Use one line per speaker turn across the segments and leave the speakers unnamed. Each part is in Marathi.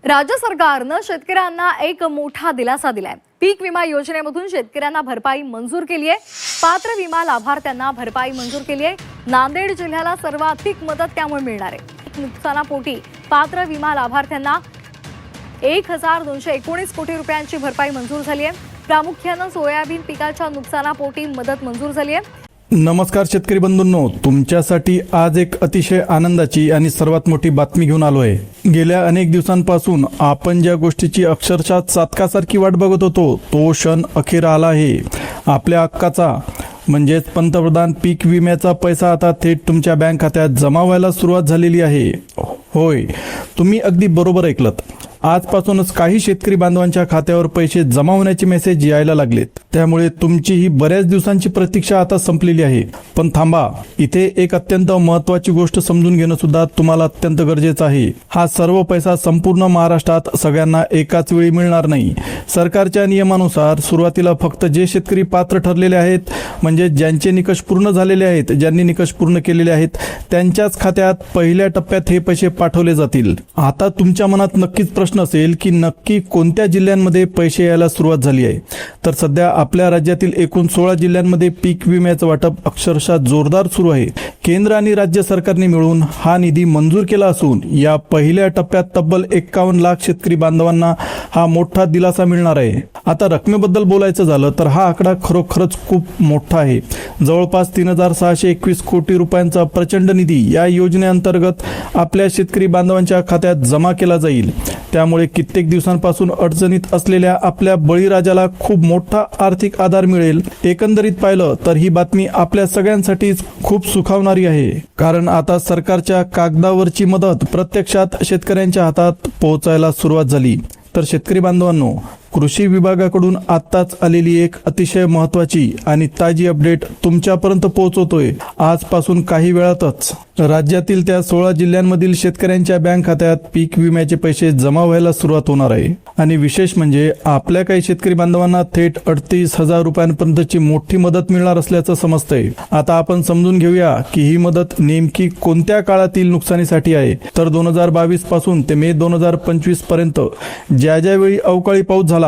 राज्य सरकारनं शेतकऱ्यांना एक मोठा दिलासा दिलाय। पीक विमा योजनेमधून शेतकऱ्यांना भरपाई मंजूर केली आहे। पात्र विमा लाभार्थ्यांना भरपाई मंजूर केली आहे। नांदेड जिल्ह्याला सर्वाधिक मदत त्यामुळे मिळणार आहे। नुकसानापोटी पात्र विमा लाभार्थ्यांना 1219 कोटी रुपयांची भरपाई मंजूर झाली आहे। प्रामुख्याने सोयाबीन पिकाच्या नुकसानापोटी मदत मंजूर झाली आहे।
नमस्कार शेतकरी बंधूंनो, तुमच्यासाठी आज एक अतिशय आनंदाची आणि सर्वात मोठी बातमी घेऊन आलो आहे। गेल्या अनेक दिवसांपासून आपण ज्या गोष्टीची अक्षरशः चातकासारखी वाट बघत होतो तो क्षण अखेर आला आहे। आपल्या हक्काचा म्हणजेच पंतप्रधान पीक विम्याचा पैसा आता थेट तुमच्या बँक खात्यात जमा व्हायला सुरुवात झालेली आहे। होय, तुम्ही अगदी बरोबर ऐकलत। आजपासूनच काही शेतकरी बांधवांच्या खात्यावर पैसे जमा होण्याचे मेसेज यायला लागलेत। त्यामुळे तुमची ही बऱ्याच दिवसांची प्रतीक्षा आता संपलेली आहे। पण थांबा, इथे एक अत्यंत महत्त्वाची गोष्ट समजून घेणं सुद्धा तुम्हाला अत्यंत गरजेचं आहे। हा सर्व पैसा संपूर्ण महाराष्ट्रात सगळ्यांना एकाच वेळी मिळणार नाही। सरकारच्या नियमानुसार सुरुवातीला फक्त जे शेतकरी पात्र ठरलेले आहेत, म्हणजे ज्यांचे निकष पूर्ण झालेले आहेत, ज्यांनी निकष पूर्ण केलेले आहेत, त्यांच्याच खात्यात पहिल्या टप्प्यात हे पैसे पाठवले जातील। आता तुमच्या मनात नक्कीच प्रश्न असेल की नक्की कोणत्या जिल्ह्यांमध्ये पैसे यायला सुरुवात झाली आहे। तर सध्या आपल्या राज्यातील एकूण 16 जिल्ह्यांमध्ये पीक विम्याचं वाटप अक्षरशः जोरदार सुरू आहे। केंद्र आणि राज्य सरकारने मिळून हा निधी मंजूर केला असून या पहिल्या टप्प्यात तब्बल 51 लाख शेतकरी बांधवांना हा मोठा दिलासा मिळणार आहे। आता रकमेबद्दल बोलायचं झालं तर हा आकडा खरोखरच खूप मोठा आहे। जवळपास 3621 कोटी रुपयांचा प्रचंड निधी या योजनेअंतर्गत आपल्या शेतकरी बांधवांच्या खात्यात जमा केला जाईल। त्यामुळे कित्येक दिवसांपासून अडचणीत असलेल्या आपल्या बळीराजाला खूप मोठा आर्थिक आधार मिळेल। एकंदरीत पाहिलं तर ही बातमी आपल्या सगळ्यांसाठीच खूप सुखावणारी आहे, कारण आता सरकारच्या कागदावरची मदत प्रत्यक्षात शेतकऱ्यांच्या हातात पोहोचायला सुरुवात झाली। तर शेतकरी बांधवांनो, कृषी विभागाकडून आत्ताच आलेली एक अतिशय महत्त्वाची आणि ताजी अपडेट तुमच्यापर्यंत पोहोचवतोय। आजपासून काही वेळातच राज्यातील त्या 16 जिल्ह्यांमधील शेतकऱ्यांच्या बँक खात्यात पीक विम्याचे पैसे जमा व्हायला सुरुवात होणार आहे। आणि विशेष म्हणजे आपल्या काही शेतकरी बांधवांना थेट 38,000 रुपयांपर्यंतची मोठी मदत मिळणार असल्याचं समजतंय। आता आपण समजून घेऊया की ही मदत नेमकी कोणत्या काळातील नुकसानीसाठी आहे। तर 2022 पासून ते मे 2025 पर्यंत ज्या वेळी अवकाळी पाऊस झाला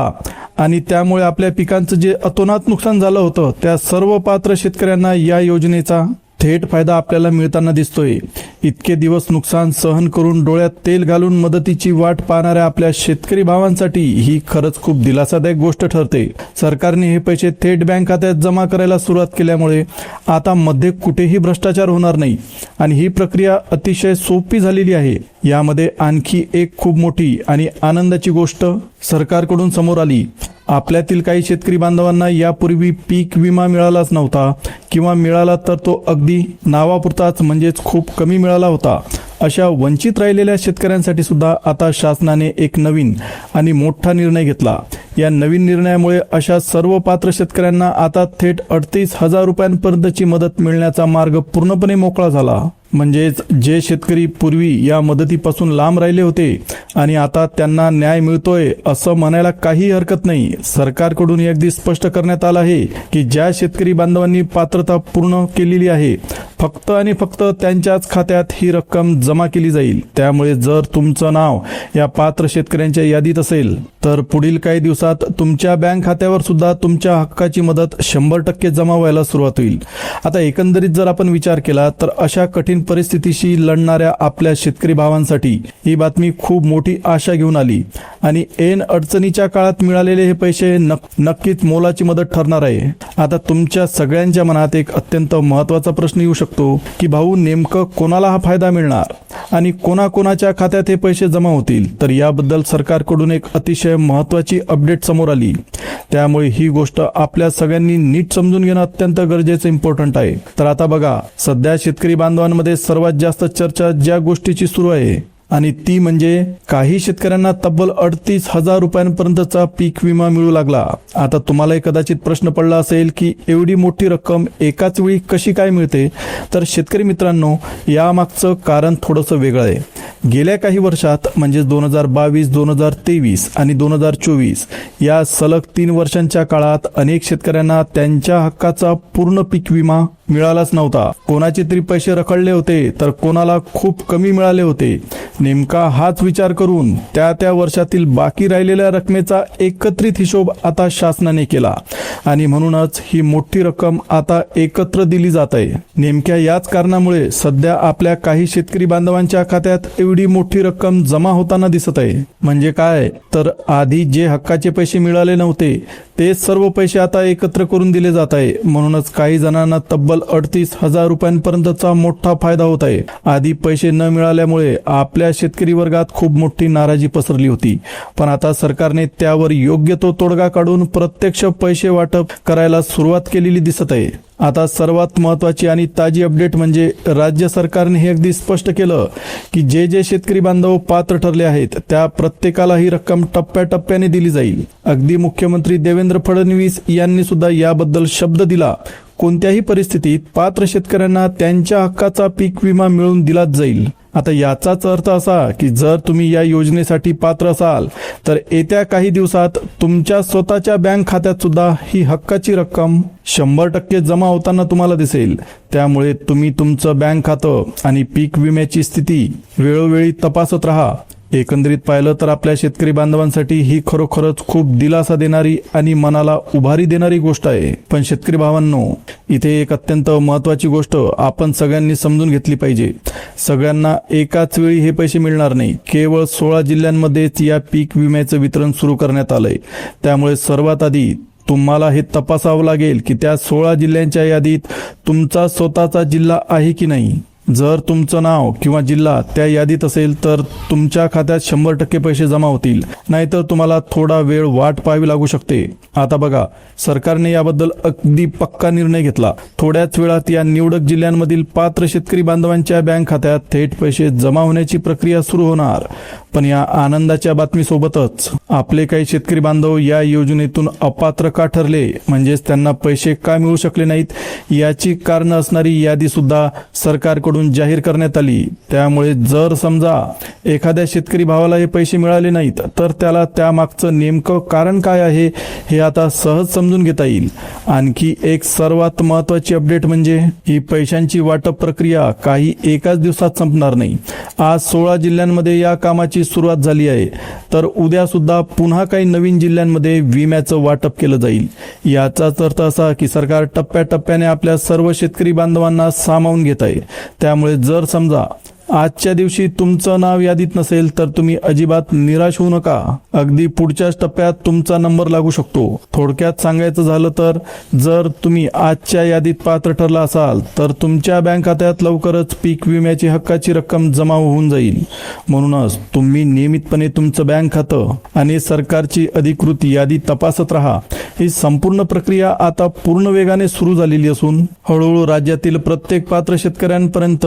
आणि त्यामुळे आपल्या पिकांचं जे अतोनात नुकसान झालं होतं, त्या सर्व पात्र शेतकऱ्यांना या योजनेचा थेट फायदा आपल्याला मिळताना दिसतोय। इतके दिवस नुकसान सहन करून डोळ्यात तेल घालून मदतीची वाट पाहणाऱ्या आपल्या शेतकरी भावांसाठी ही खरंच खूप दिलासादायक गोष्ट ठरते। सरकारने हे पैसे थेट बँक खात्यात जमा करायला सुरुवात केल्यामुळे आता मध्ये कुठेही भ्रष्टाचार होणार नाही आणि ही प्रक्रिया अतिशय सोपी झालेली आहे। यामध्ये आणखी एक खूप मोठी आणि आनंदाची गोष्ट सरकारकडून समोर आली। आपल्यातील काही शेतकरी बांधवांना यापूर्वी पीक विमा मिळालाच नव्हता किंवा मिळाला तर तो अगदी नावापुरताच, म्हणजेच खूप कमी मिळाला होता। अशा वंचित राहिलेल्या शेतकऱ्यांसाठी सुद्धा आता शासनाने एक नवीन आणि मोठा निर्णय घेतला। या नवीन निर्णयामुळे अशा सर्व पात्र शेतकऱ्यांना आता थेट 38,000 रुपयांपर्यंतची मदत मिळण्याचा मार्ग पूर्णपणे मोकळा झाला। म्हणजेच जे शेतकरी पूर्वी या मदतीपासून लांब राहिले होते आणि आता त्यांना न्याय मिळतोय असं म्हणायला काही हरकत नाही। सरकारकडून अगदी स्पष्ट करण्यात आलं आहे की ज्या शेतकरी बांधवांनी पात्रता पूर्ण केलेली आहे, फक्त आणि फक्त त्यांच्याच खात्यात ही रक्कम जमा केली जाईल। त्यामुळे जर तुमचं नाव या पात्र शेतकऱ्यांच्या यादीत असेल तर पुढील काही दिवसात तुमच्या बँक खात्यावर सुद्धा तुमच्या हक्काची मदत 100% जमा व्हायला सुरुवात होईल। आता एकंदरीत जर आपण विचार केला तर अशा कठीण परिस्थितीशी लढणाऱ्या आपल्या शेतकरी भावांसाठी ही बातमी खूप मोठी आशा घेऊन आली आणि ऐन अडचणीच्या काळात मिळालेले हे पैसे नक्कीच मोलाची मदत ठरणार आहे। आता तुमच्या सगळ्यांच्या मनात एक अत्यंत महत्त्वाचा प्रश्न येऊ शकतो की भाऊ, नेमकं कोणाला हा फायदा मिळणार आणि कोणाकोणाच्या खात्यात हे पैसे जमा होतील। तर याबद्दल सरकारकडून एक अतिशय महत्त्वाची अपडेट समोर आली। त्यामुळे ही गोष्ट आपल्या सगळ्यांनी नीट समजून घेणं अत्यंत गरजेचं इम्पॉर्टंट आहे। तर आता बघा, सध्या शेतकरी बांधवांमध्ये सर्वात जास्त चर्चा ज्या गोष्टीची सुरू आहे आणि ती म्हणजे काही शेतकऱ्यांना तब्बल 38,000 रुपयांपर्यंतचा पीक विमा मिळू लागला। आता तुम्हाला कदाचित प्रश्न पडला असेल की एवढी मोठी रक्कम एकाच वेळी कशी काय मिळते। तर शेतकरी मित्रांनो, यामागचं कारण थोडंसं वेगळं आहे। गेल्या काही वर्षात म्हणजे 2022, 2023 आणि 2024 या सलग 3 वर्षांच्या काळात अनेक शेतकऱ्यांना त्यांच्या हक्काचा पूर्ण पीक विमा मिळालाच नव्हता. कोणाचे तरी पैसे रखडले होते तर कोणाला खूप कमी मिळाले होते. नेमका हाच विचार करून त्या वर्षातील बाकी राहिलेल्या रकमेचा एकत्रित हिशोब आता शासनाने केला आणि म्हणूनच ही मोठी रक्कम आता एकत्र दिली जात आहे. नेमक्या याच कारणामुळे सध्या आपल्या काही शेतकरी बांधवांच्या खात्यात एवढी मोठी रक्कम जमा होताना दिसत आहे. म्हणजे काय तर आधी जे हक्काचे पैसे मिळाले नव्हते ते सर्व पैसे आता एकत्र करून दिले जात आहे. म्हणूनच काही जणांना तब्बल 38,000 रुपयांपर्यंतचा मोठा फायदा होत आहे. आधी पैसे न मिळाल्यामुळे आपल्या शेतकरी वर्गात खूप मोठी नाराजी पसरली होती, पण आता सरकारने त्यावर योग्य तो तोडगा काढून प्रत्यक्ष पैसे वाटप करायला सुरुवात केलेली दिसत आहे. आता सर्वात महत्त्वाची आणि ताजी अपडेट म्हणजे राज्य सरकारने हे अगदी स्पष्ट केलं की जे शेतकरी बांधव पात्र ठरले आहेत त्या प्रत्येकाला ही रक्कम टप्प्याटप्प्याने दिली जाईल. अगदी मुख्यमंत्री देवेंद्र फडणवीस यांनी सुद्धा याबद्दल शब्द दिला. कोणत्याही परिस्थितीत पात्र शेतकऱ्यांना त्यांच्या हक्काचा पीक विमा मिळवून दिलाच जाईल. आता याचाच अर्थ असा की जर तुम्ही या योजनेसाठी पात्र असाल तर येत्या काही दिवसात तुमच्या स्वतःच्या बँक खात्यात सुद्धा ही हक्काची रक्कम 100% जमा होताना तुम्हाला दिसेल. त्यामुळे तुम्ही तुमचं बँक खातं आणि पीक विम्याची स्थिती वेळोवेळी तपासत राहा. एकंदरीत पाहिलं तर आपल्या शेतकरी बांधवांसाठी ही खरोखरच खूप दिलासा देणारी आणि मनाला उभारी देणारी गोष्ट आहे. पण शेतकरी भावांनो, इथे एक अत्यंत महत्त्वाची गोष्ट आपण सगळ्यांनी समजून घेतली पाहिजे. सगळ्यांना एकाच वेळी हे पैसे मिळणार नाही. केवळ 16 जिल्ह्यांमध्येच या पीक विम्याचं वितरण सुरू करण्यात आलंय. त्यामुळे सर्वात आधी तुम्हाला हे तपासावं लागेल की त्या 16 जिल्ह्यांच्या यादीत तुमचा स्वतःचा जिल्हा आहे की नाही. जर तुमचं नाव किंवा जिल्हा त्या यादीत असेल तर तुमच्या खात्यात 100% पैसे जमा होतील, नाहीतर तुम्हाला थोडा वेळ वाट पाहावी लागू शकते. आता बघा, सरकारने याबद्दल अगदी पक्का निर्णय घेतला. थोड्याच वेळात या निवडक जिल्ह्यांमधील पात्र शेतकरी बांधवांच्या बँक खात्यात थेट पैसे जमा होण्याची प्रक्रिया सुरू होणार. पण या आनंदाच्या बातमीसोबतच आपले काही शेतकरी बांधव या योजनेतून अपात्र का ठरले, म्हणजेच त्यांना पैसे का मिळू शकले नाहीत, याची कारणं असणारी यादी सुद्धा सरकारकडून जाहीर करण्यात आली. त्यामुळे जर समजा एखाद्या शेतकरी भावाला हे पैसे मिळाले नाहीत तर त्याला त्यामागचं नेमकं कारण काय आहे हे आता सहज समजून घेता येईल. आणखी एक सर्वात महत्त्वाची अपडेट म्हणजे ही पैशांची वाटप प्रक्रिया काही एकाच दिवसात संपणार नाही. आज 16 जिल्ह्यांमध्ये या कामाची सुरुवात झाली आहे, तर उद्या सुद्धा पुन्हा काही नवीन जिल्ह्यांमध्ये विम्याचं वाटप केलं जाईल. याचाच अर्थ असा की सरकार टप्प्याटप्प्याने आपल्या सर्व शेतकरी बांधवांना सामावून घेत आहे. त्यामुळे जर समजा आजच्या दिवशी तुमचं नाव यादीत नसेल तर तुम्ही अजिबात निराश होऊ नका. अगदी पुढच्याच टप्प्यात तुमचा नंबर लागू शकतो. थोडक्यात सांगायचं झालं तर जर तुम्ही आजच्या यादीत पात्र ठरला असाल तर तुमच्या बँक खात्यात लवकरच पीक विम्याची हक्काची रक्कम जमा होऊन जाईल. म्हणूनच तुम्ही नियमितपणे तुमचं बँक खातं आणि सरकारची अधिकृत यादी तपासत राहा. ही संपूर्ण प्रक्रिया आता पूर्ण वेगाने सुरू झालेली असून हळूहळू राज्यातील प्रत्येक पात्र शेतकऱ्यांपर्यंत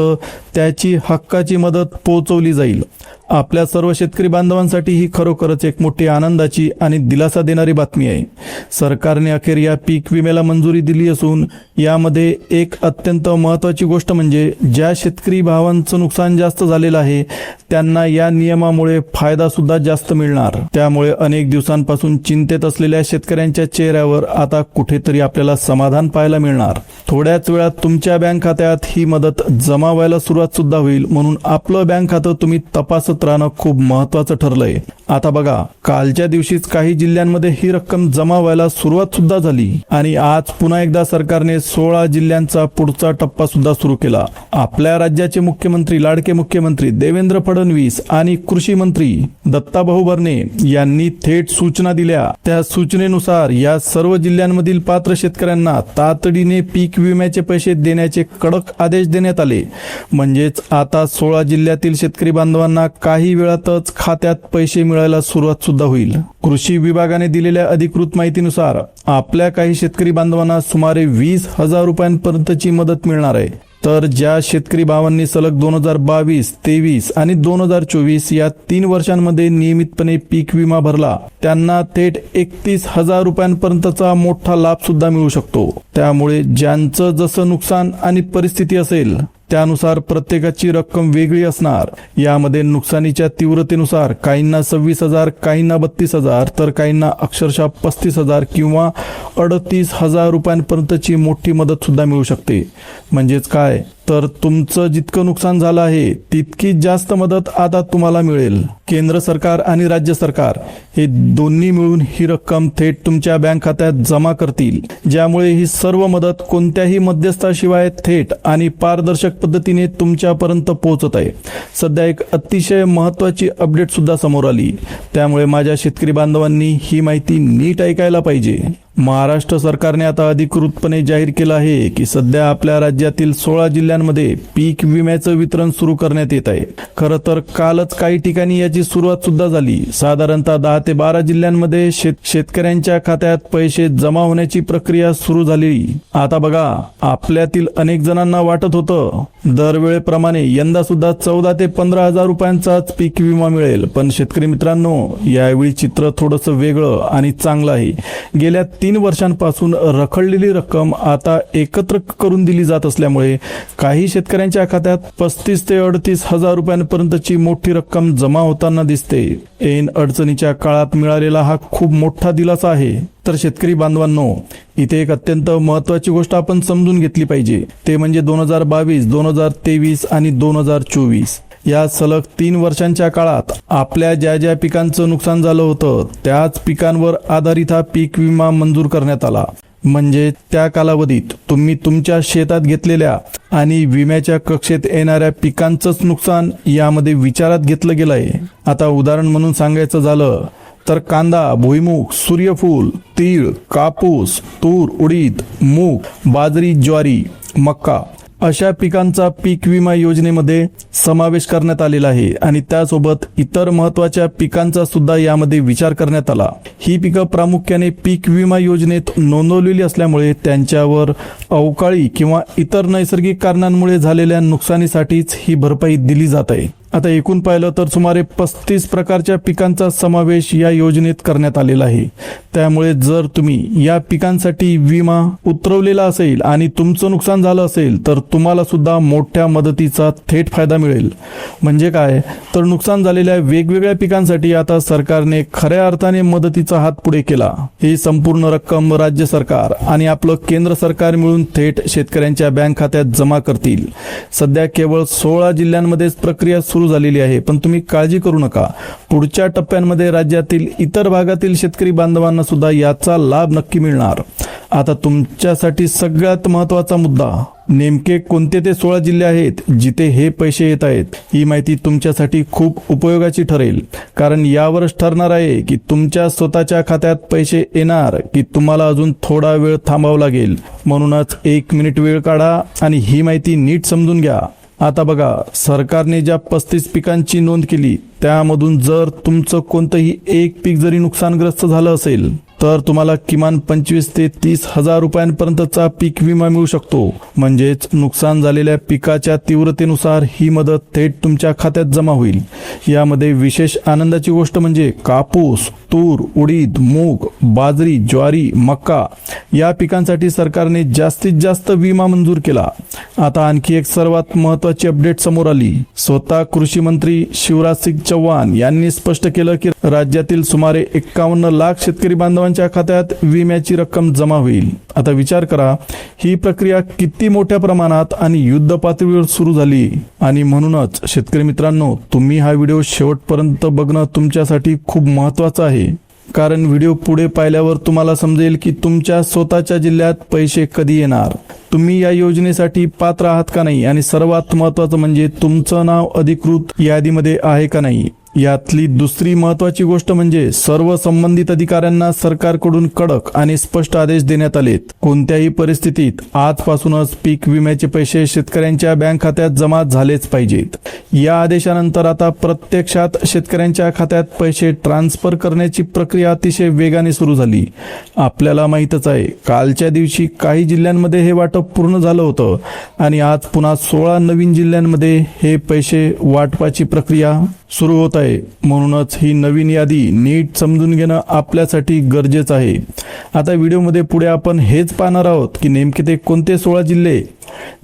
त्याची हक्काची मदत पोहोचवली जाईल. आपल्या सर्व शेतकरी बांधवांसाठी ही खरोखरच एक मोठी आनंदाची आणि दिलासा देणारी बातमी आहे. सरकारने अखेर या पीक विम्याला मंजुरी दिली असून यामध्ये एक अत्यंत महत्त्वाची गोष्ट म्हणजे ज्या शेतकरी भावांचं नुकसान जास्त झालेलं आहे त्यांना या नियमामुळे फायदा सुद्धा जास्त मिळणार. त्यामुळे अनेक दिवसांपासून चिंतेत असलेल्या शेतकऱ्यांच्या चेहऱ्यावर आता कुठेतरी आपल्याला समाधान पाहायला मिळणार. थोड्याच वेळात तुमच्या बँक खात्यात ही मदत जमा व्हायला सुरुवात सुद्धा होईल. म्हणून आपलं बँक खातं तुम्ही तपासत राहणं खूप महत्त्वाचं ठरलंय. आता बघा, कालच्या दिवशीच काही जिल्ह्यांमध्ये ही रक्कम जमा व्हायला सुरुवात सुद्धा झाली आणि आज पुन्हा एकदा सरकारने 16 जिल्ह्यांचा पुढचा टप्पा सुद्धा सुरू केला. आपल्या राज्याचे मुख्यमंत्री, लाडके मुख्यमंत्री देवेंद्र फडणवीस आणि कृषी मंत्री दत्ताभाऊ भरणे यांनी थेट सूचना दिल्या. त्या सूचनेनुसार या सर्व जिल्ह्यांमधील पात्र शेतकऱ्यांना तातडीने पीक विम्याचे पैसे देण्याचे कडक आदेश देण्यात आले. म्हणजेच आता 16 जिल्ह्यातील शेतकरी बांधवांना काही वेळातच खात्यात पैसे मिळायला सुरुवात सुद्धा होईल. कृषी विभागाने दिलेल्या अधिकृत माहितीनुसार आपल्या काही शेतकरी बांधवांना सुमारे 20,000 रुपयांपर्यंतची मदत मिळणार आहे. तर ज्या शेतकरी भावांनी सलग 2022, 23 आणि 2024 या 3 वर्षांमध्ये नियमितपणे पीक विमा भरला त्यांना थेट 31,000 रुपयांपर्यंतचा मोठा लाभ सुद्धा मिळू शकतो. त्यामुळे ज्यांचं जसं नुकसान आणि परिस्थिती असेल त्यानुसार प्रत्येकाची रक्कम वेगळी असणार. यामध्ये नुकसानीच्या तीव्रतेनुसार काहींना 26,000, काहींना 32,000 तर काहींना अक्षरशः 35,000 किंवा 38,000 रुपयांपर्यंतची मोठी मदत सुद्धा मिळू शकते. म्हणजेच काय तर तुमचं जितकं नुकसान झालं आहे तितकी जास्त मदत आता तुम्हाला मिळेल. केंद्र सरकार आणि राज्य सरकार हे दोन्ही मिळून ही रक्कम थेट तुमच्या बँक खात्यात जमा करतील, ज्यामुळे ही सर्व मदत कोणत्याही मध्यस्थाशिवाय थेट आणि पारदर्शक पद्धतीने तुमच्यापर्यंत पोहोचत आहे. सध्या एक अतिशय महत्त्वाची अपडेट सुद्धा समोर आली, त्यामुळे माझ्या शेतकरी बांधवांनी ही माहिती नीट ऐकायला पाहिजे. महाराष्ट्र सरकारने आता अधिकृतपणे जाहीर केलं आहे की सध्या आपल्या राज्यातील 16 जिल्ह्यांमध्ये पीक विम्याचं वितरण सुरू करण्यात येत आहे. खरं तर कालच काही ठिकाणी याची सुरुवात सुद्धा झाली. साधारणतः 10 ते 12 जिल्ह्यांमध्ये शेतकऱ्यांच्या खात्यात पैसे जमा होण्याची प्रक्रिया सुरू झाली. आता बघा, आपल्यातील अनेक जणांना वाटत होतं दरवेळेप्रमाणे यंदा सुद्धा 14 ते 15,000 रुपयांचाच पीक विमा मिळेल. पण शेतकरी मित्रांनो, यावेळी चित्र थोडंसं वेगळं आणि चांगलं आहे. गेल्या 3 वर्षांपासून रखडलेली रक्कम आता एकत्र करून दिली जात असल्यामुळे काही शेतकऱ्यांच्या खात्यात 35 ते 38,000 रुपयांपर्यंतची मोठी रक्कम जमा होताना दिसते. ऐन अडचणीच्या काळात मिळालेला हा खूप मोठा दिलासा आहे. तर शेतकरी बांधवांनो, इथे एक अत्यंत महत्त्वाची गोष्ट आपण समजून घेतली पाहिजे, ते म्हणजे 2022, 2023 आणि 2024 या सलग 3 वर्षांच्या काळात आपल्या ज्या ज्या पिकांचं नुकसान झालं होतं त्याच पिकांवर आधारित हा पीक विमा मंजूर करण्यात आला. म्हणजे त्या कालावधीत तुम्ही तुमच्या शेतात घेतलेल्या आणि विम्याच्या कक्षेत येणाऱ्या पिकांचंच नुकसान यामध्ये विचारात घेतलं गेलं आहे. आता उदाहरण म्हणून सांगायचं झालं तर कांदा, भुईमूग, सूर्यफूल, तीळ, कापूस, तूर, उडीद, मूग, बाजरी, ज्वारी, मका अशा पिकांचा पीक विमा योजनेमध्ये समावेश करण्यात आलेला आहे. आणि त्यासोबत इतर महत्त्वाच्या पिकांचा सुद्धा यामध्ये विचार करण्यात आला. ही पिकं प्रामुख्याने पीक विमा योजनेत नोंदवलेली असल्यामुळे त्यांच्यावर अवकाळी किंवा इतर नैसर्गिक कारणांमुळे झालेल्या नुकसानीसाठीच ही भरपाई दिली जात आहे. आता एकूण पाहिलं तर सुमारे 35 प्रकारच्या पिकांचा समावेश या योजनेत करण्यात आलेला आहे. त्यामुळे जर तुम्ही या पिकांसाठी विमा उतरवलेला असेल आणि तुमचं नुकसान झालं असेल तर तुम्हाला सुद्धा मोठ्या मदतीचा थेट फायदा मिळेल. म्हणजे काय तर नुकसान झालेल्या वेगवेगळ्या पिकांसाठी आता सरकारने खऱ्या अर्थाने मदतीचा हात पुढे केला. ही संपूर्ण रक्कम राज्य सरकार आणि आपलं केंद्र सरकार मिळून थेट शेतकऱ्यांच्या बँक खात्यात जमा करतील. सध्या केवळ 16 जिल्ह्यांमध्येच प्रक्रिया सुरू झालेली आहे, पण तुम्ही काळजी करू नका. पुढच्या टप्प्यांमध्ये राज्यातील इतर भागातील शेतकरी बांधवांना सुद्धा याचा लाभ नक्की मिळणार. आता तुमच्यासाठी सगळ्यात महत्त्वाचा मुद्दा, नेमके कोणते ते 16 जिल्हे आहेत जिथे हे पैसे येत आहेत. ही माहिती तुमच्यासाठी खूप उपयोगाची ठरेल, कारण यावरच ठरणार आहे की तुमच्या स्वतःच्या खात्यात पैसे येणार की तुम्हाला अजून थोडा वेळ थांबावं लागेल. म्हणूनच 1 मिनिट वेळ काढा आणि ही माहिती नीट समजून घ्या. आता बघा, सरकारने ज्या 35 पिकांची नोंद केली त्यामधून जर तुमचं कोणतंही एक पीक जरी नुकसानग्रस्त झालं असेल तर तुम्हाला किमान 25 ते 30,000 रुपयांपर्यंतचा पीक विमा मिळू शकतो. म्हणजेच नुकसान झालेल्या पिकाच्या तीव्रतेनुसार ही मदत थेट तुमच्या खात्यात जमा होईल. यामध्ये विशेष आनंदाची गोष्ट म्हणजे कापूस, तूर, उडीद, मूग, बाजरी, ज्वारी, मका या पिकांसाठी सरकारने जास्तीत जास्त विमा मंजूर केला. आता आणखी एक सर्वात महत्त्वाची अपडेट समोर आली. स्वतः कृषी मंत्री शिवराज सिंग चौहान यांनी स्पष्ट केलं की राज्यातील सुमारे 51 लाख शेतकरी बांधवांच्या खात्यात विम्याची रक्कम जमा होईल. आता विचार करा, ही प्रक्रिया किती मोठ्या प्रमाणात आणि युद्ध पातळीवर सुरू झाली. आणि म्हणूनच शेतकरी मित्रांनो, तुम्ही हा व्हिडिओ शेवटपर्यंत बघणं तुमच्यासाठी खूप महत्त्वाचं आहे. कारण व्हिडिओ पुढे पाहिल्यावर तुम्हाला समजेल की तुमच्या स्वतःच्या जिल्ह्यात पैसे कधी येणार, तुम्ही या योजनेसाठी पात्र आहात का नाही, आणि सर्वात महत्त्वाचं म्हणजे तुमचं नाव अधिकृत यादीमध्ये आहे का नाही. यातली दुसरी महत्त्वाची गोष्ट म्हणजे सर्व संबंधित अधिकाऱ्यांना सरकारकडून कडक आणि स्पष्ट आदेश देण्यात आलेत. कोणत्याही परिस्थितीत आजपासूनच पीक विम्याचे पैसे शेतकऱ्यांच्या बँक खात्यात जमा झालेच पाहिजेत. या आदेशानंतर आता प्रत्यक्षात शेतकऱ्यांच्या खात्यात पैसे ट्रान्सफर करण्याची प्रक्रिया अतिशय वेगाने सुरू झाली. आपल्याला माहीतच आहे, कालच्या दिवशी काही जिल्ह्यांमध्ये हे वाटप पूर्ण झालं होतं आणि आज पुन्हा 16 नवीन जिल्ह्यांमध्ये हे पैसे वाटपाची प्रक्रिया सुरू होत आहे. म्हणूनच ही नवीन यादी नीट समजून घेणं आपल्यासाठी गरजेचं आहे. आता व्हिडिओमध्ये पुढे आपण हेच पाहणार आहोत की नेमके ते कोणते 16 जिल्हे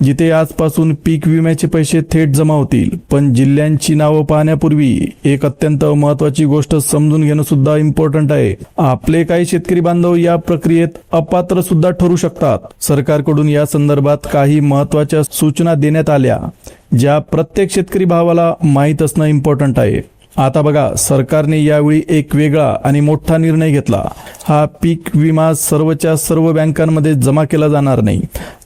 जिथे आजपासून पीक विम्याचे पैसे थेट जमा होतील. पण जिल्ह्यांची नावं पाहण्यापूर्वी एक अत्यंत महत्त्वाची गोष्ट समजून घेणं सुद्धा इम्पॉर्टंट आहे. आपले काही शेतकरी बांधव या प्रक्रियेत अपात्र सुद्धा ठरू शकतात. सरकारकडून या संदर्भात काही महत्त्वाच्या सूचना देण्यात आल्या ज्या प्रत्येक शेतकरी भावाला माहीत असणं इम्पॉर्टंट आहे. आता बघा, सरकारने यावेळी एक वेगळा आणि मोठा निर्णय घेतला. हा पीक विमा सर्वच्या सर्व बँकांमध्ये जमा केला जाणार नाही.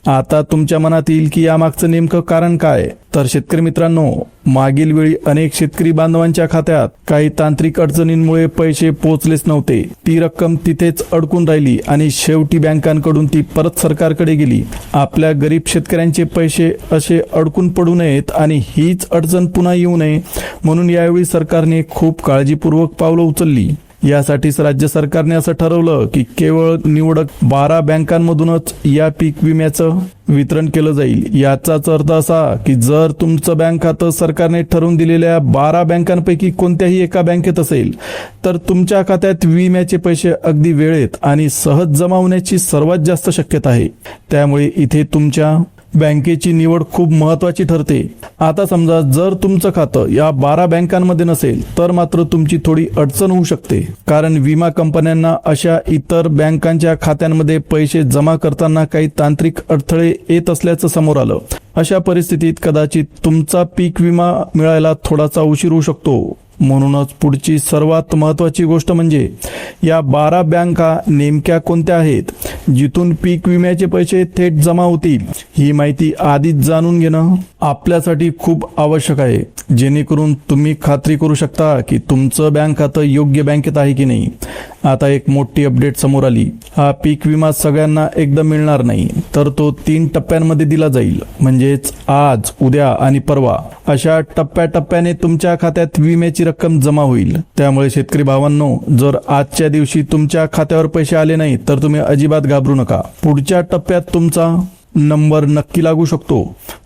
आता तुमच्या मनात येईल की यामागचं नेमकं कारण काय? तर शेतकरी मित्रांनो, मागील वेळी अनेक शेतकरी बांधवांच्या खात्यात काही तांत्रिक अडचणींमुळे पैसे पोहोचलेच नव्हते. ती रक्कम तिथेच अडकून राहिली आणि शेवटी बँकांकडून ती परत सरकारकडे गेली. आपल्या गरीब शेतकऱ्यांचे पैसे असे अडकून पडू नयेत आणि हीच अडचण पुन्हा येऊ नये म्हणून यावेळी सरकारने खूप काळजीपूर्वक पावलं उचलली. यासाठीच राज्य सरकारने असं ठरवलं की केवळ निवडक 12 बँकांमधूनच या पीक विम्याचं वितरण केलं जाईल. याचाच अर्थ असा की जर तुमचं बँक खातं सरकारने ठरवून दिलेल्या 12 बँकांपैकी कोणत्याही एका बँकेत असेल तर तुमच्या खात्यात विम्याचे पैसे अगदी वेळेत आणि सहज जमा होण्याची सर्वात जास्त शक्यता आहे. त्यामुळे इथे तुमच्या बँकेची निवड खूप महत्त्वाची ठरते. आता समजा जर तुमचं खातं या 12 बँकांमध्ये नसेल तर मात्र तुमची थोडी अडचण होऊ शकते. कारण विमा कंपन्यांना अशा इतर बँकांच्या खात्यांमध्ये पैसे जमा करताना काही तांत्रिक अडथळे येत असल्याचं समोर आलं. अशा परिस्थितीत कदाचित तुमचा पीक विमा मिळायला थोडासा उशीर होऊ शकतो. म्हणूनच पुढची सर्वात महत्त्वाची गोष्ट म्हणजे या 12 बँका नेमक्या कोणत्या आहेत जिथून पीक विम्याचे पैसे थेट जमा होतील. ही माहिती आधीच जाणून घेणं आपल्यासाठी खूप आवश्यक आहे, जेणेकरून तुम्ही खात्री करू शकता की तुमचं बँक खातं योग्य बँकेत आहे की नाही. आता एक मोठी अपडेट समोर आली. हा पीक विमा सगळ्यांना एकदम मिळणार नाही, तर तो 3 टप्प्यांमध्ये दिला जाईल. म्हणजेच आज, उद्या आणि परवा अशा टप्प्याटप्प्याने तुमच्या खात्यात विम्याची रक्कम जमा होईल. त्यामुळे शेतकरी भावांनो, जर आजच्या दिवशी तुमच्या खात्यावर पैसे आले नाही तर तुम्ही अजिबात घाबरू नका. पुढच्या टप्प्यात तुमचा नंबर नक्की लागू शकतो.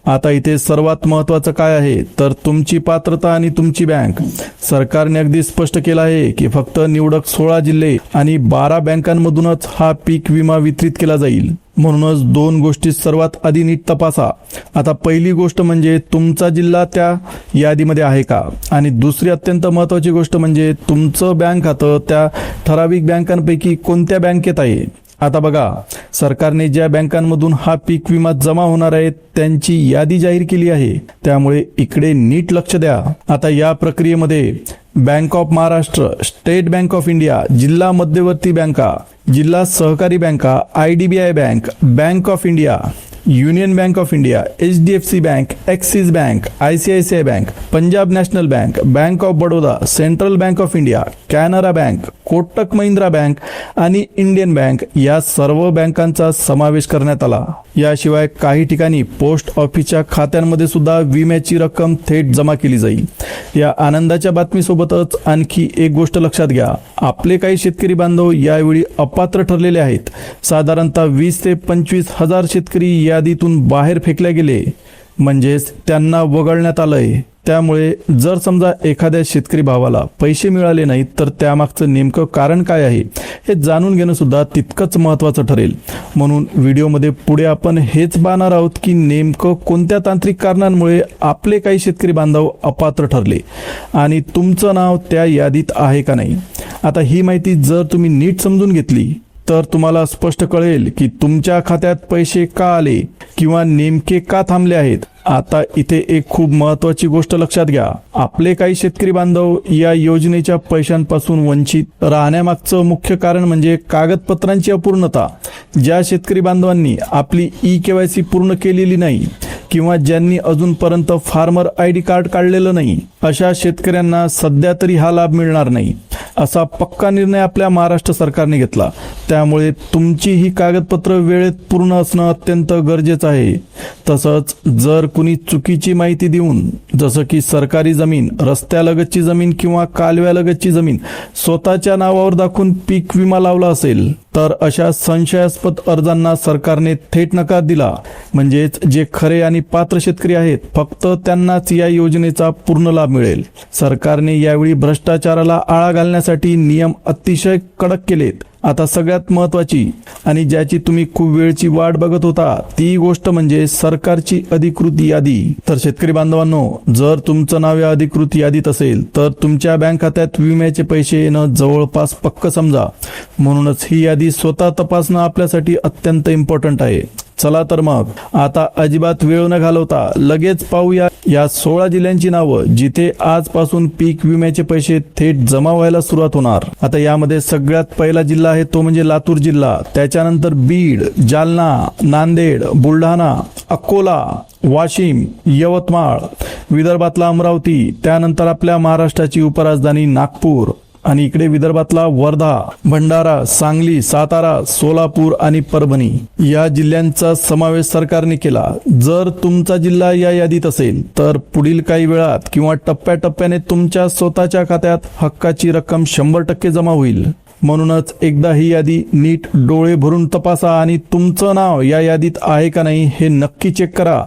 आता इथे सर्वात महत्त्वाचं काय आहे तर तुमची पात्रता आणि तुमची बँक. सरकारने अगदी स्पष्ट केलं आहे की फक्त निवडक 16 जिल्हे आणि 12 बँकांमधूनच हा पीक विमा वितरित केला जाईल. म्हणूनच 2 गोष्टी सर्वात आधी नीट तपासा. आता पहिली गोष्ट म्हणजे तुमचा जिल्हा त्या यादीमध्ये आहे का, आणि दुसरी अत्यंत महत्त्वाची गोष्ट म्हणजे तुमचं बँक खातं त्या ठराविक बँकांपैकी कोणत्या बँकेत आहे. आता बघा, सरकारने ज्या बँकांमधून हा पीक विमा जमा होणार आहे त्यांची यादी जाहीर केली आहे. त्यामुळे इकडे नीट लक्ष द्या. आता या प्रक्रियेमध्ये bank of Maharashtra, state bank of India, जिल्हा मध्यवर्ती बँका, जिल्हा सहकारी बँका, IDBI bank, bank of India, union bank of India, HDFC bank, axis bank, ICICI bank, Punjab national bank, bank of Baroda, central bank of India, Canara bank, Kotak Mahindra bank आणि इंडियन बँक या सर्व बँकांचा समावेश करण्यात आला. याशिवाय काही ठिकाणी पोस्ट ऑफिसच्या खात्यांमध्ये सुद्धा विम्याची रक्कम थेट जमा केली जाईल. या आनंदाच्या बातमीसोबतच आणखी एक गोष्ट लक्षात घ्या. आपले काही शेतकरी बांधव यावेळी अपात्र ठरलेले आहेत. साधारणतः 20 ते 25 हजार शेतकरी यादीतून बाहेर फेकले गेले, म्हणजेच त्यांना वगळण्यात आलंय. त्यामुळे जर समजा एखाद्या शेतकरी भावाला पैसे मिळाले नाहीत तर त्यामागचं नेमकं कारण काय आहे हे जाणून घेणं सुद्धा तितकंच महत्त्वाचं ठरेल. म्हणून व्हिडिओमध्ये पुढे आपण हेच पाहणार आहोत की नेमकं कोणत्या तांत्रिक कारणांमुळे आपले काही शेतकरी बांधव अपात्र ठरले आणि तुमचं नाव त्या यादीत आहे का नाही. आता ही माहिती जर तुम्ही नीट समजून घेतली तर तुम्हाला स्पष्ट कळेल की तुमच्या खात्यात पैसे का आले किंवा नेमके का थांबले आहेत. आता इथे एक खूप महत्त्वाची गोष्ट लक्षात घ्या. आपले काही शेतकरी बांधव या योजनेच्या पैशांपासून वंचित राहण्यामागचं मुख्य कारण म्हणजे कागदपत्रांची अपूर्णता. ज्या शेतकरी बांधवांनी आपली EKYC पूर्ण केलेली नाही किंवा ज्यांनी अजूनपर्यंत फार्मर ID कार्ड काढलेलं नाही, अशा शेतकऱ्यांना सध्या तरी हा लाभ मिळणार नाही, असा पक्का निर्णय आपल्या महाराष्ट्र सरकारने घेतला. त्यामुळे तुमची ही कागदपत्र वेळेत पूर्ण असणं अत्यंत गरजेचं आहे. तसंच जर कुणी चुकीची माहिती देऊन, जसं की सरकारी जमीन, रस्त्यालगतची जमीन किंवा कालव्यालगतची जमीन स्वतःच्या नावावर दाखवून पीक विमा लावला असेल तर अशा संशयास्पद अर्जांना सरकारने थेट नकार दिला. म्हणजेच जे खरे आणि पात्र शेतकरी आहेत फक्त त्यांनाच या योजनेचा पूर्ण लाभ मिळेल. सरकारने यावेळी भ्रष्टाचाराला आळा घालण्यासाठी नियम अतिशय कडक केलेत. आता सगळ्यात महत्त्वाची आणि ज्याची तुम्ही खूप वेळची वाट बघत होता ती गोष्ट म्हणजे सरकारची अधिकृत यादी. तर शेतकरी बांधवांनो, जर तुमचं नाव या अधिकृत यादीत असेल तर तुमच्या बँक खात्यात विम्याचे पैसे येणं जवळपास पक्क समजा. म्हणूनच ही यादी स्वतः तपासणं आपल्यासाठी अत्यंत इम्पॉर्टंट आहे. चला तर मग आता अजिबात वेळ न घालवता लगेच पाहूया या 16 जिल्ह्यांची नावं जिथे आजपासून पीक विम्याचे पैसे थेट जमा व्हायला सुरुवात होणार. आता यामध्ये सगळ्यात पहिला जिल्हा आहे तो म्हणजे लातूर जिल्हा, त्याच्यानंतर बीड, जालना, नांदेड, बुलढाणा, अकोला, वाशिम, यवतमाळ, विदर्भातला अमरावती, त्यानंतर आपल्या महाराष्ट्राची उपराजधानी नागपूर आणि इकडे विदर्भातला वर्धा, भंडारा, सांगली, सातारा, सोलापूर आणि परभणी या जिल्ह्यांचा समावेश सरकारने केला. जर तुमचा जिल्हा या यादीत असेल तर पुढील काही वेळात किंवा टप्प्याटप्प्याने तुमच्या स्वतःच्या खात्यात हक्काची रक्कम 100% जमा होईल. म्हणूनच एकदा ही यादी नीट डोळे भरून तपासा आणि तुमचं नाव या यादीत आहे का नाही हे नक्की चेक करा.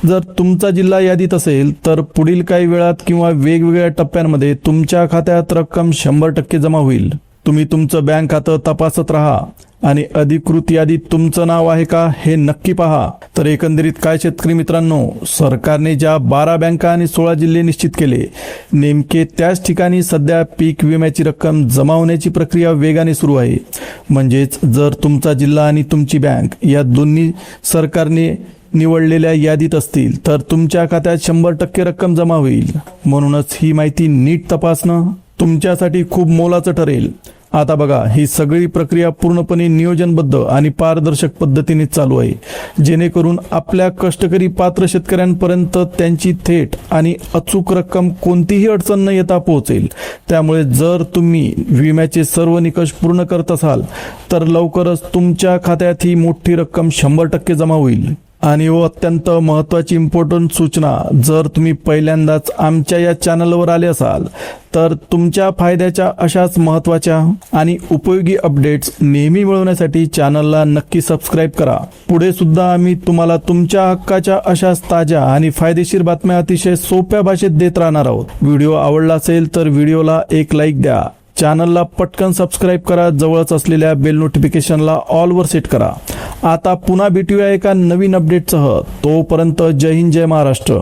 जर तुमचा जिल्हा यादीत असेल तर पुढील काही वेळात किंवा वेगवेगळ्या टप्प्यांमध्ये तुमच्या खात्यात रक्कम 100% जमा होईल. तुम्ही तुमचं बँक खातं तपासत राहा आणि अधिकृत यादीत तुमचं नाव आहे का हे नक्की पहा. तर एकंदरीत काय शेतकरी मित्रांनो, सरकारने ज्या 12 बँका आणि 16 जिल्हे निश्चित केले नेमके त्याच ठिकाणी सध्या पीक विम्याची रक्कम जमा होण्याची प्रक्रिया वेगाने सुरू आहे. म्हणजेच जर तुमचा जिल्हा आणि तुमची बँक या दोन्ही सरकारने निवडलेल्या यादीत असतील तर तुमच्या खात्यात 100% रक्कम जमा होईल. म्हणूनच ही माहिती नीट तपासणं तुमच्यासाठी खूप मोलाचं ठरेल. आता बघा, ही सगळी प्रक्रिया पूर्णपणे नियोजनबद्ध आणि पारदर्शक पद्धतीने चालू आहे, जेणेकरून आपल्या कष्टकरी पात्र शेतकऱ्यांपर्यंत त्यांची थेट आणि अचूक रक्कम कोणतीही अडचण न येता पोहोचेल. त्यामुळे जर तुम्ही विम्याचे सर्व निकष पूर्ण करत असाल तर लवकरच तुमच्या खात्यात ही मोठी रक्कम 100% जमा होईल. आणि अत्यंत महत्त्वाची इम्पॉर्टंट सूचना, जर तुम्ही पहिल्यांदाच आमच्या या चॅनलवर आले असाल तर तुमच्या फायद्याच्या अशाच महत्त्वाच्या आणि उपयोगी अपडेट्स नेहमी मिळवण्यासाठी चॅनलला नक्की सबस्क्राईब करा. पुढे सुद्धा आम्ही तुम्हाला तुमच्या हक्काच्या अशाच ताज्या आणि फायदेशीर बातम्या अतिशय सोप्या भाषेत देत राहणार आहोत. व्हिडिओ आवडला असेल तर व्हिडिओला एक लाईक द्या, चॅनलला पटकन सबस्क्राईब करा, जवळच असलेल्या बेल नोटिफिकेशनला ऑलवर सेट करा. आता पुन्हा भेटूया एका नवीन अपडेटसह. तोपर्यंत जय हिंद, जय महाराष्ट्र.